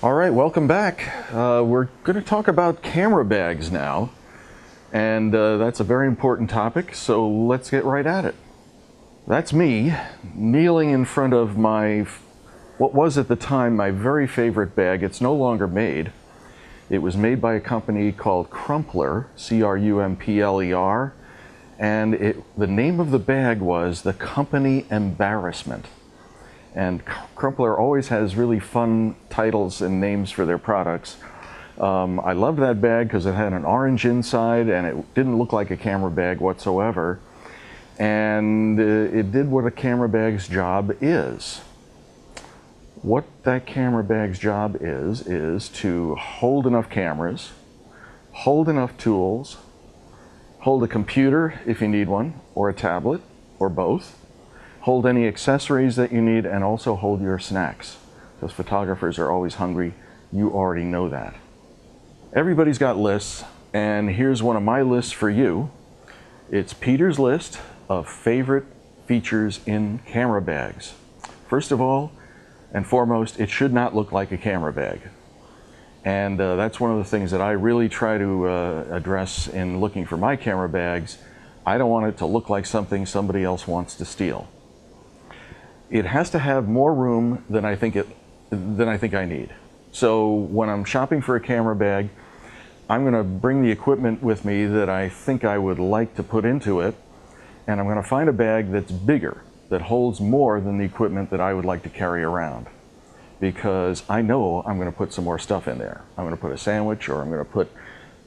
All right, welcome back. We're going to talk about camera bags now, and that's a very important topic, so let's get right at it. That's me kneeling in front of what was at the time my very favorite bag. It's no longer made. It was made by a company called Crumpler, C-R-U-M-P-L-E-R, and the name of the bag was the Company Embarrassment. And Crumpler always has really fun titles and names for their products. I loved that bag because it had an orange inside and it didn't look like a camera bag whatsoever. And it did what a camera bag's job is. What that camera bag's job is to hold enough cameras, hold enough tools, hold a computer if you need one, or a tablet, or both, hold any accessories that you need, and also hold your snacks. Because photographers are always hungry. You already know that. Everybody's got lists, and here's one of my lists for you. It's Peter's list of favorite features in camera bags. First of all, and foremost, it should not look like a camera bag. And that's one of the things that I really try to address in looking for my camera bags. I don't want it to look like something somebody else wants to steal. It has to have more room than I think I need. So when I'm shopping for a camera bag, I'm going to bring the equipment with me that I think I would like to put into it, and I'm going to find a bag that's bigger, that holds more than the equipment that I would like to carry around, because I know I'm going to put some more stuff in there. I'm going to put a sandwich, or I'm going to put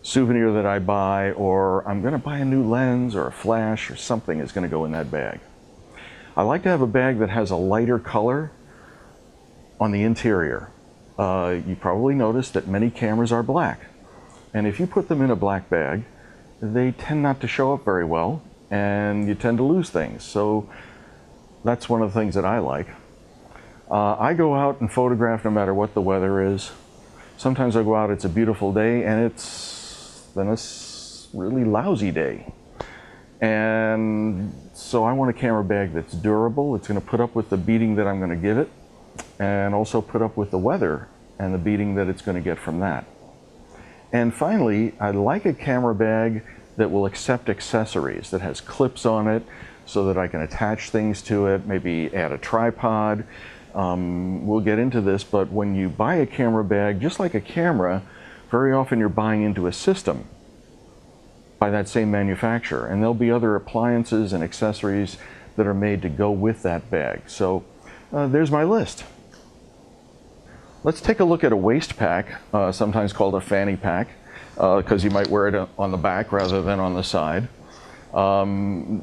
souvenir that I buy, or I'm going to buy a new lens or a flash or something is going to go in that bag. I like to have a bag that has a lighter color on the interior. You probably noticed that many cameras are black. And if you put them in a black bag, they tend not to show up very well, and you tend to lose things. So that's one of the things that I like. I go out and photograph no matter what the weather is. Sometimes I go out, it's a beautiful day, and it's a really lousy day. And so I want a camera bag that's durable. It's going to put up with the beating that I'm going to give it, and also put up with the weather and the beating that it's going to get from that. And finally, I like a camera bag that will accept accessories, that has clips on it so that I can attach things to it, maybe add a tripod. We'll get into this, but when you buy a camera bag, just like a camera, very often you're buying into a system by that same manufacturer, and there'll be other appliances and accessories that are made to go with that bag. So there's my list. Let's take a look at a waist pack, sometimes called a fanny pack, because you might wear it on the back rather than on the side.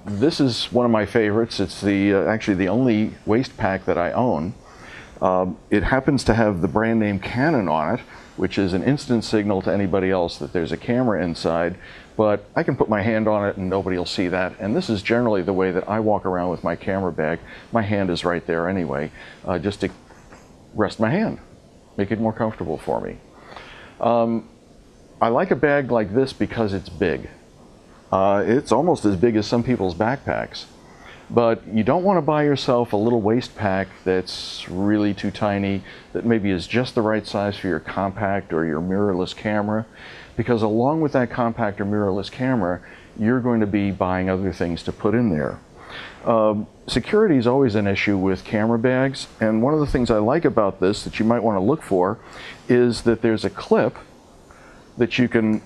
This is one of my favorites. It's actually the only waist pack that I own. It happens to have the brand name Canon on it, which is an instant signal to anybody else that there's a camera inside, but I can put my hand on it and nobody will see that. And this is generally the way that I walk around with my camera bag. My hand is right there anyway, just to rest my hand, make it more comfortable for me. I like a bag like this because it's big. It's almost as big as some people's backpacks. But you don't want to buy yourself a little waist pack that's really too tiny, that maybe is just the right size for your compact or your mirrorless camera, because along with that compact or mirrorless camera, you're going to be buying other things to put in there. Security is always an issue with camera bags, and one of the things I like about this that you might want to look for is that there's a clip that you can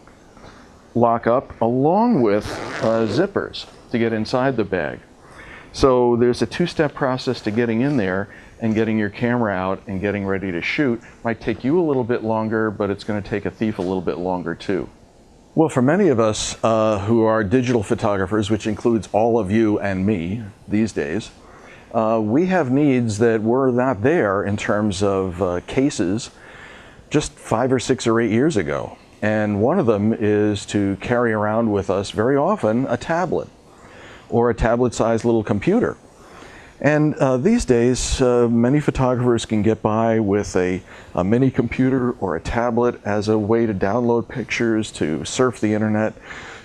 lock up along with zippers to get inside the bag. So there's a two-step process to getting in there and getting your camera out and getting ready to shoot. Might take you a little bit longer, but it's going to take a thief a little bit longer too. Well, for many of us who are digital photographers, which includes all of you and me these days, we have needs that were not there in terms of cases just 5 or 6 or 8 years ago. And one of them is to carry around with us very often a tablet or a tablet-sized little computer. And these days, many photographers can get by with a mini computer or a tablet as a way to download pictures, to surf the internet,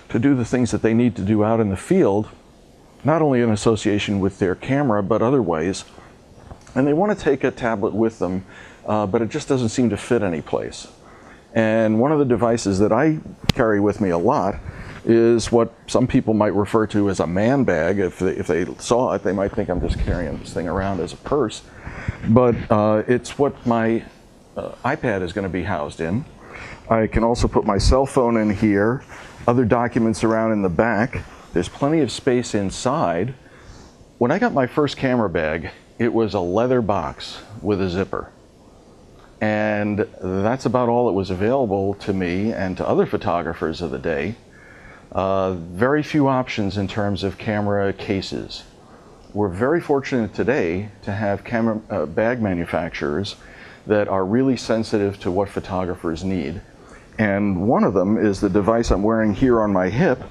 to do the things that they need to do out in the field not only in association with their camera, but other ways. And they want to take a tablet with them, but it just doesn't seem to fit any place. And one of the devices that I carry with me a lot is what some people might refer to as a man bag. If they saw it, they might think I'm just carrying this thing around as a purse. But it's what my iPad is going to be housed in. I can also put my cell phone in here, other documents around in the back. There's plenty of space inside. When I got my first camera bag, it was a leather box with a zipper. And that's about all that was available to me and to other photographers of the day. Very few options in terms of camera cases. We're very fortunate today to have camera bag manufacturers that are really sensitive to what photographers need. And one of them is the device I'm wearing here on my hip.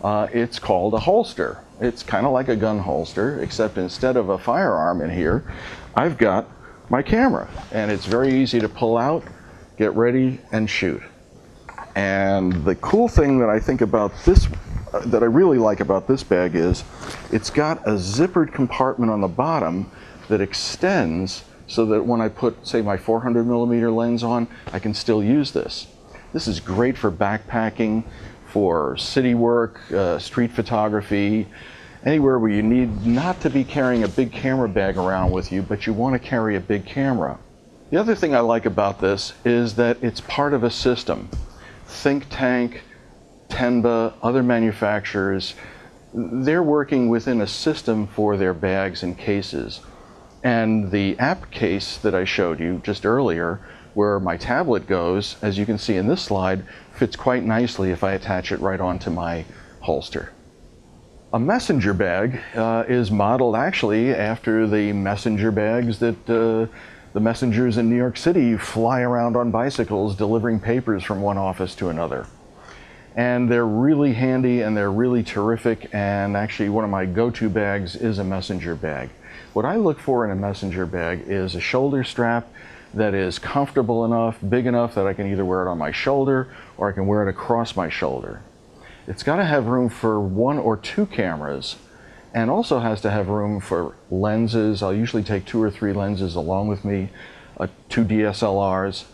It's called a holster. It's kind of like a gun holster, except instead of a firearm in here, I've got my camera. And it's very easy to pull out, get ready, and shoot. And the cool thing that I think about this, that I really like about this bag is, it's got a zippered compartment on the bottom that extends so that when I put, say, my 400mm lens on, I can still use this. This is great for backpacking, for city work, street photography, anywhere where you need not to be carrying a big camera bag around with you, but you want to carry a big camera. The other thing I like about this is that it's part of a system. Think Tank, Tenba, other manufacturers, they're working within a system for their bags and cases. And the app case that I showed you just earlier, where my tablet goes, as you can see in this slide, fits quite nicely if I attach it right onto my holster. A messenger bag is modeled actually after the messenger bags that the messengers in New York City fly around on bicycles delivering papers from one office to another. And they're really handy and they're really terrific, and actually one of my go-to bags is a messenger bag. What I look for in a messenger bag is a shoulder strap that is comfortable enough, big enough that I can either wear it on my shoulder or I can wear it across my shoulder. It's got to have room for 1 or 2 cameras, and also has to have room for lenses. I'll usually take 2 or 3 lenses along with me, 2 DSLRs.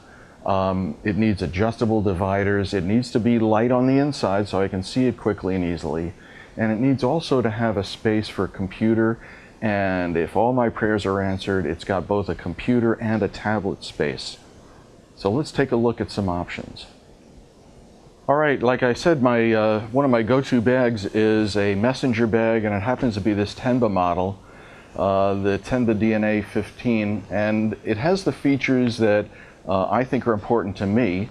It needs adjustable dividers. It needs to be light on the inside so I can see it quickly and easily. And it needs also to have a space for a computer. And if all my prayers are answered, it's got both a computer and a tablet space. So let's take a look at some options. All right, like I said, one of my go-to bags is a messenger bag, and it happens to be this Tenba model, the Tenba DNA 15, and it has the features that I think are important to me.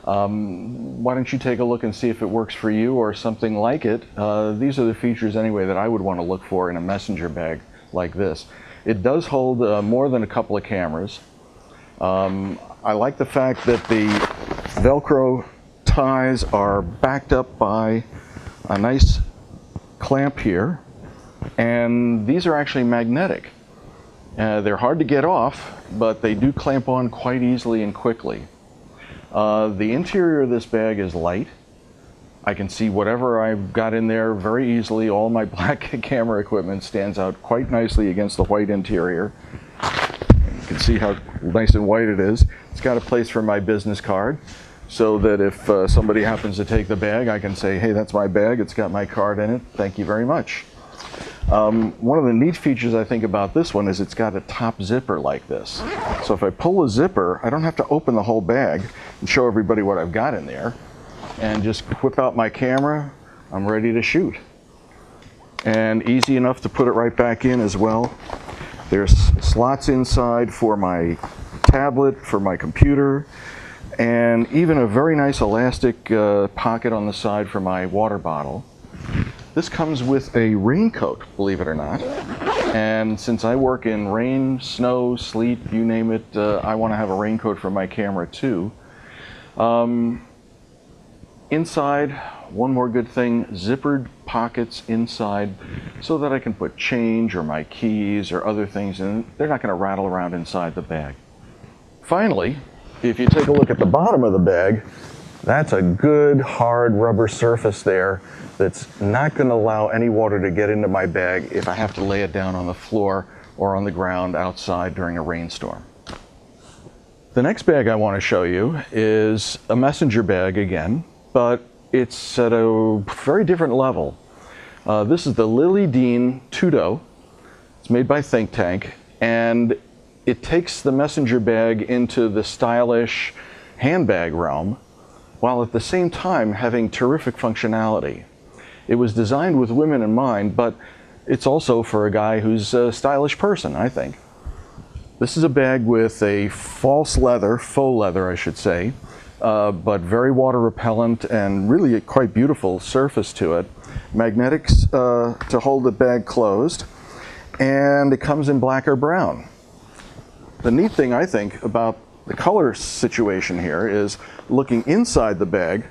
Why don't you take a look and see if it works for you or something like it. These are the features anyway that I would want to look for in a messenger bag like this. It does hold more than a couple of cameras. I like the fact that the Velcro ties are backed up by a nice clamp here, and these are actually magnetic. They're hard to get off, but they do clamp on quite easily and quickly. The interior of this bag is light. I can see whatever I've got in there very easily. All my black camera equipment stands out quite nicely against the white interior. You can see how nice and white it is. It's got a place for my business card, so that if somebody happens to take the bag, I can say, hey, that's my bag, it's got my card in it, thank you very much. One of the neat features I think about this one is it's got a top zipper like this. So if I pull a zipper, I don't have to open the whole bag and show everybody what I've got in there, and just whip out my camera, I'm ready to shoot. And easy enough to put it right back in as well. There's slots inside for my tablet, for my computer, and even a very nice elastic pocket on the side for my water bottle. This comes with a raincoat, believe it or not. And since I work in rain, snow, sleet, you name it, I want to have a raincoat for my camera too. Inside, one more good thing, zippered pockets inside so that I can put change or my keys or other things in. They're not going to rattle around inside the bag. Finally, if you take a look at the bottom of the bag, that's a good hard rubber surface there that's not going to allow any water to get into my bag if I have to lay it down on the floor or on the ground outside during a rainstorm. The next bag I want to show you is a messenger bag again, but it's at a very different level. This is the Lily Dean Tudo. It's made by Think Tank, and it takes the messenger bag into the stylish handbag realm, while at the same time having terrific functionality. It was designed with women in mind, but it's also for a guy who's a stylish person, I think. This is a bag with a faux leather I should say, but very water repellent and really quite beautiful surface to it. Magnetics to hold the bag closed, and it comes in black or brown. The neat thing I think about the color situation here is looking inside the bag.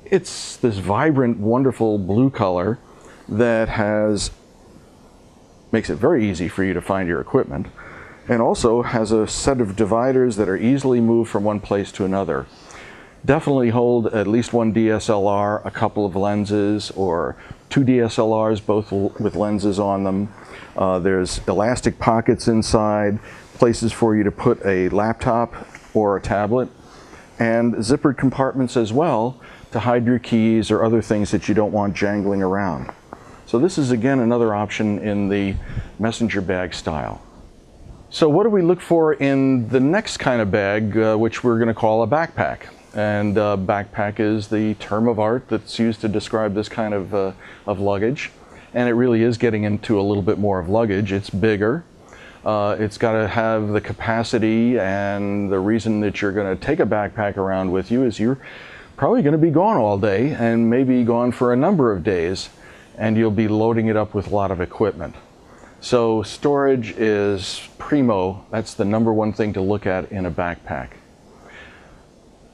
It's this vibrant, wonderful blue color that makes it very easy for you to find your equipment, and also has a set of dividers that are easily moved from one place to another. Definitely hold at least one DSLR, a couple of lenses, or two DSLRs, both with lenses on them. There's elastic pockets inside, places for you to put a laptop or a tablet, and zippered compartments as well to hide your keys or other things that you don't want jangling around. So this is again another option in the messenger bag style. So what do we look for in the next kind of bag, which we're going to call a backpack? And backpack is the term of art that's used to describe this kind of luggage. And it really is getting into a little bit more of luggage. It's bigger. It's got to have the capacity, and the reason that you're going to take a backpack around with you is you're probably going to be gone all day and maybe gone for a number of days, and you'll be loading it up with a lot of equipment. So storage is primo. That's the number one thing to look at in a backpack.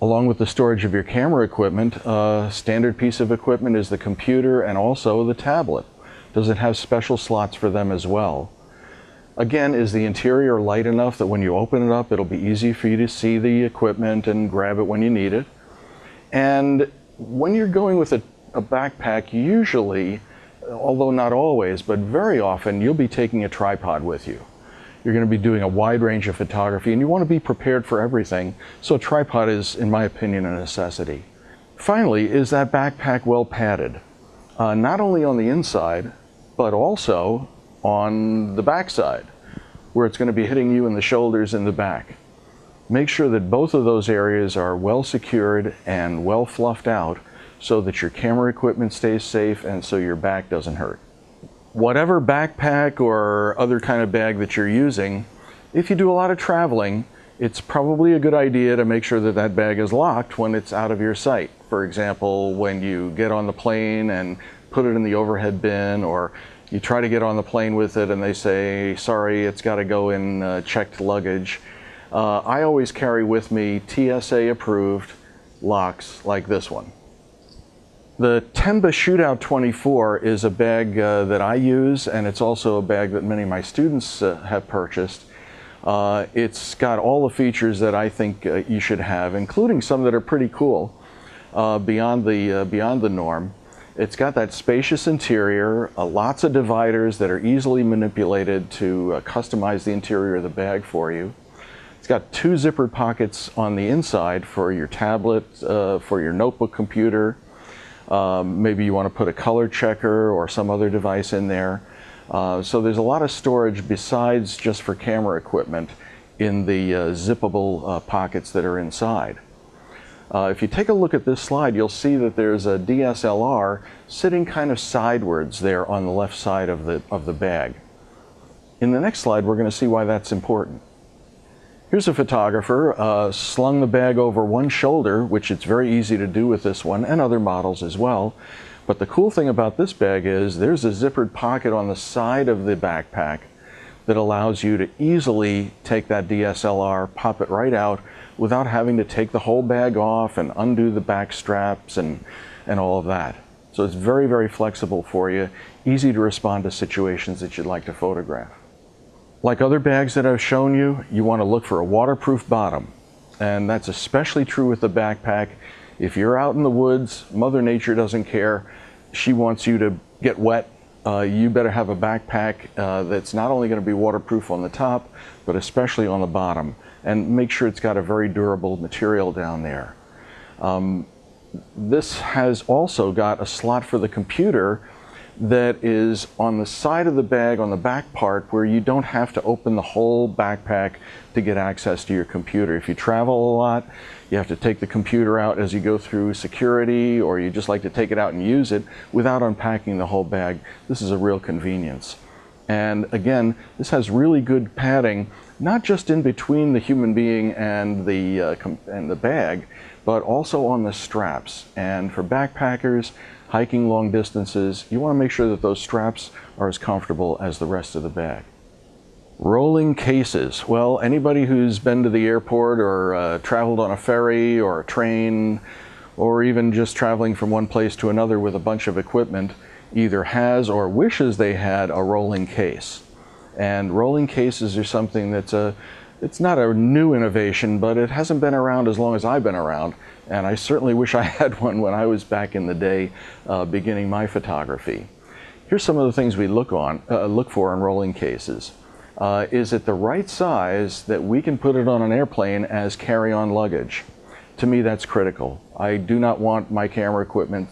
Along with the storage of your camera equipment, a standard piece of equipment is the computer and also the tablet. Does it have special slots for them as well? Again, is the interior light enough that when you open it up, it'll be easy for you to see the equipment and grab it when you need it? And when you're going with a backpack, usually, although not always, but very often, you'll be taking a tripod with you. You're going to be doing a wide range of photography, and you want to be prepared for everything, so a tripod is, in my opinion, a necessity. Finally, is that backpack well padded? Not only on the inside, but also on the backside, where it's going to be hitting you in the shoulders and the back. Make sure that both of those areas are well secured and well fluffed out, so that your camera equipment stays safe and so your back doesn't hurt. Whatever backpack or other kind of bag that you're using, if you do a lot of traveling, it's probably a good idea to make sure that that bag is locked when it's out of your sight. For example, when you get on the plane and put it in the overhead bin, or you try to get on the plane with it and they say, sorry, it's got to go in checked luggage. I always carry with me TSA approved locks like this one. The Tenba Shootout 24 is a bag that I use, and it's also a bag that many of my students have purchased. It's got all the features that I think you should have, including some that are pretty cool beyond the norm. It's got that spacious interior, lots of dividers that are easily manipulated to customize the interior of the bag for you. It's got two zippered pockets on the inside for your tablet, for your notebook computer. Maybe you want to put a color checker or some other device in there. So there's a lot of storage besides just for camera equipment in the zippable pockets that are inside. If you take a look at this slide, you'll see that there's a DSLR sitting kind of sidewards there on the left side of the bag. In the next slide, we're going to see why that's important. Here's a photographer slung the bag over one shoulder, which it's very easy to do with this one and other models as well. But the cool thing about this bag is there's a zippered pocket on the side of the backpack that allows you to easily take that DSLR, pop it right out without having to take the whole bag off and undo the back straps and all of that. So it's very, very flexible for you, easy to respond to situations that you'd like to photograph. Like other bags that I've shown you, you want to look for a waterproof bottom. And that's especially true with the backpack. If you're out in the woods, Mother Nature doesn't care. she wants you to get wet, you better have a backpack that's not only going to be waterproof on the top, but especially on the bottom. And make sure it's got a very durable material down there. This has also got a slot for the computer that is on the side of the bag, on the back part, where you don't have to open the whole backpack to get access to your computer. If you travel a lot, you have to take the computer out as you go through security, or you just like to take it out and use it without unpacking the whole bag. This is a real convenience. And again, this has really good padding, not just in between the human being and the bag, but also on the straps. And for backpackers, hiking long distances, you want to make sure that those straps are as comfortable as the rest of the bag. Rolling cases. Well, anybody who's been to the airport or traveled on a ferry or a train, or even just traveling from one place to another with a bunch of equipment, either has or wishes they had a rolling case. And rolling cases are something that's it's not a new innovation, but it hasn't been around as long as I've been around. And I certainly wish I had one when I was back in the day beginning my photography. Here's some of the things we look for in rolling cases. Is it the right size that we can put it on an airplane as carry-on luggage? To me, that's critical. I do not want my camera equipment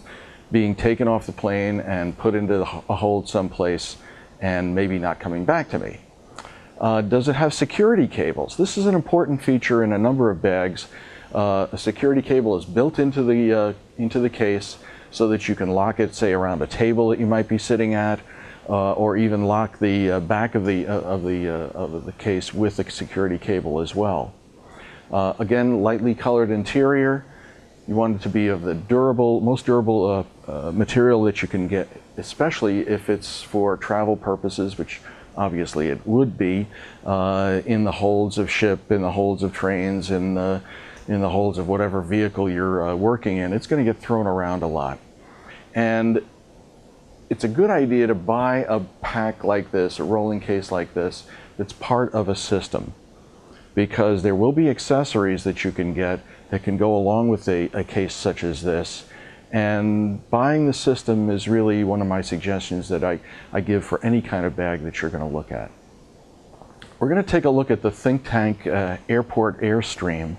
being taken off the plane and put into a hold someplace and maybe not coming back to me. Does it have security cables? This is an important feature in a number of bags. A security cable is built into the case so that you can lock it, say, around a table that you might be sitting at, or even lock the back of the case with the security cable as well. Again, lightly colored interior. You want it to be of the most durable material that you can get, especially if it's for travel purposes, which obviously it would be, in the holds of ship, in the holds of trains, in the holds of whatever vehicle you're working in. It's going to get thrown around a lot. And it's a good idea to buy a pack like this, a rolling case like this, that's part of a system, because there will be accessories that you can get that can go along with a case such as this. And buying the system is really one of my suggestions that I give for any kind of bag that you're going to look at. We're going to take a look at the Think Tank Airport Airstream.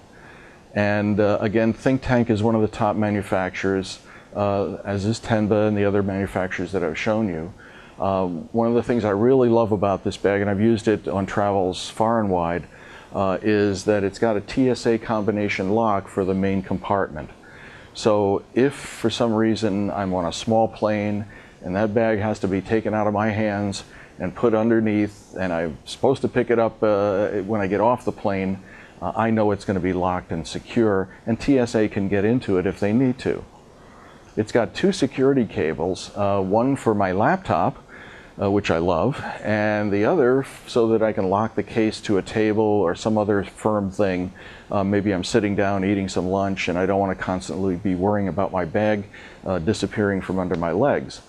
And again, Think Tank is one of the top manufacturers, as is Tenba and the other manufacturers that I've shown you. One of the things I really love about this bag, and I've used it on travels far and wide, is that it's got a TSA combination lock for the main compartment. So if for some reason I'm on a small plane and that bag has to be taken out of my hands and put underneath, and I'm supposed to pick it up when I get off the plane, I know it's going to be locked and secure, and TSA can get into it if they need to. It's got two security cables, one for my laptop, which I love, and the other so that I can lock the case to a table or some other firm thing. Maybe I'm sitting down eating some lunch and I don't want to constantly be worrying about my bag disappearing from under my legs.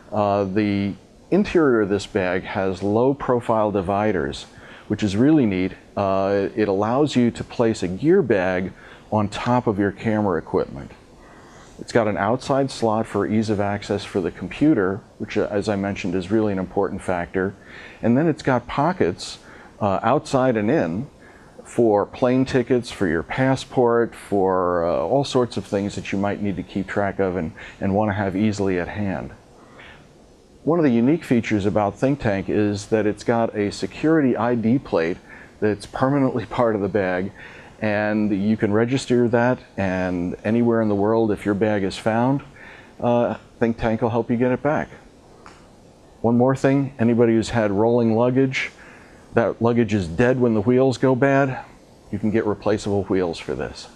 The interior of this bag has low profile dividers, which is really neat. It allows you to place a gear bag on top of your camera equipment. It's got an outside slot for ease of access for the computer, which, as I mentioned, is really an important factor. And then it's got pockets outside and in for plane tickets, for your passport, for all sorts of things that you might need to keep track of and want to have easily at hand. One of the unique features about Think Tank is that it's got a security ID plate that's permanently part of the bag, and you can register that, and anywhere in the world, if your bag is found, Think Tank will help you get it back. One more thing, anybody who's had rolling luggage, that luggage is dead when the wheels go bad, you can get replaceable wheels for this.